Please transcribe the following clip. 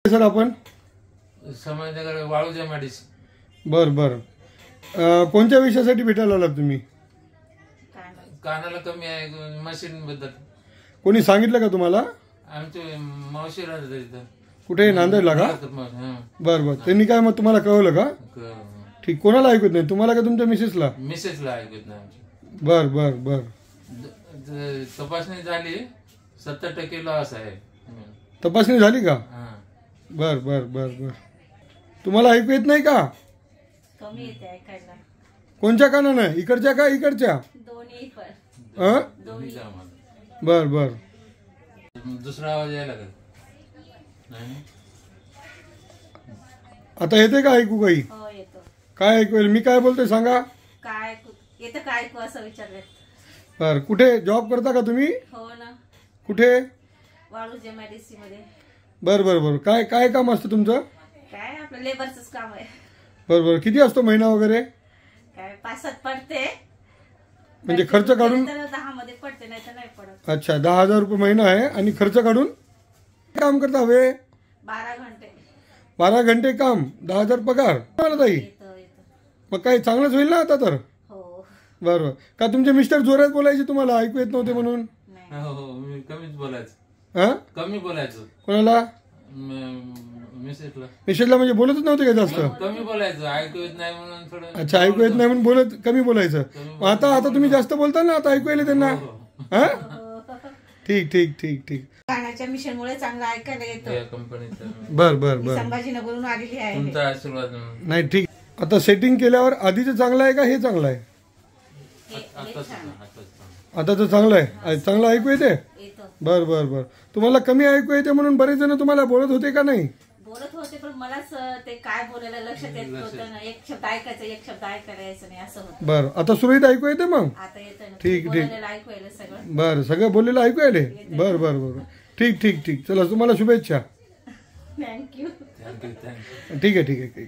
Sir आपण समाजनगर वाळूच्या माडीस. बर बर. कोणत्या विषयासाठी भेटायला आलात तुम्ही? कानाला कमी आहे मशीन बद्दल. कोणी सांगितलं का तुम्हाला? आमचे मावशी राहतात इथं. कुठे? नांदेडला का? बर बर. त्यांनी काय मग तुम्हाला कळवलं का? ठीक. कोणाला ऐकत नाही, तुम्हाला का तुमच्या मिसेसला? मिसेसला ऐकत नाही आमची. बर बर बर. तपासणी झाली, 70% लॉस आहे. तपासणी झाली का? बर बर बर बर. तुम्हाला ऐकू येत नाही का? कमी येते ऐकायला. कोणत्या कानानं? इकडच्या का इकडच्या? दोन्ही पण. बर बर. दुसरा आवाज यायला लागला. आता येते का ऐकू काही? हो येतो. काय ऐकू येईल? मी काय बोलतोय सांगा. काय येतं काय ऐकू असं विचारलं. बर. कुठे जॉब करता का तुम्ही? हो ना. कुठे? वाळूच्या मेडिसी मध्ये. बर बर बर. काय काय काम असतं तुमचं? काय आपलं लेबरच काम आहे. बर बर. किती असतो महिना वगैरे? काय 5-7 पडते. म्हणजे खर्च काढून? 10 मध्ये पडते, नाही तर नाही पडत. अच्छा, 10,000 रुपये महिना आहे. आणि खर्च काढून काम करता हवे? 12 घंटे. 12 घंटे काम, 10,000 पगार. मला ताई मग काही चांगलंच होईल ना आता तर. हो. बरोबर. का तुमचे मिस्टर जोरात बोलायचे तुम्हाला, ऐकू येत नव्हते म्हणून? हो, मी कमीच बोलायचं. हा, कमी बोलायचं. कोणाला? मिसेसला. मिसेसला म्हणजे बोलतच नव्हते का जास्त? कमी बोलायचं, ऐकू येत नाही म्हणून थोडं. अच्छा, ऐकू येत नाही म्हणून कमी बोलायचं. आता आता तुम्ही जास्त बोलता ना, आता ऐकू येईल त्यांना. हा, ठीक ठीक ठीक ठीक. कानाच्या मिशन मुळे चांगलं ऐकायला येतं. कंपनीचं. बर बर बर. संभाजीनगरहून आलेली आहे. तुमचा आशीर्वाद. नाही ठीक. आता सेटिंग केल्यावर आधीचं चांगलं आहे का हे चांगलं आहे? आता तर चांगलं आहे. चांगलं ऐकू येते? बर बर बर. तुम्हाला कमी ऐकू येते म्हणून बरेच जण तुम्हाला बोलत होते का नाही? बोलत होते, पण मलाच ते काय बोलायला लक्षात येत होतं ना. एक शब्द ऐकायचं, एक शब्द ऐकायला यायचं नाही, असं होतं. बर. आता सुरळीत ऐकू येते मग? आता येतं ना. ठीक ठीक. ऐकू यायला सगळं. बर. सगळं बोललेलं ऐकू यायले? बर बर बर. ठीक ठीक ठीक. चला, तुम्हाला शुभेच्छा. थँक्यू. थँक्यू. ठीक आहे ठीक आहे ठीक आहे.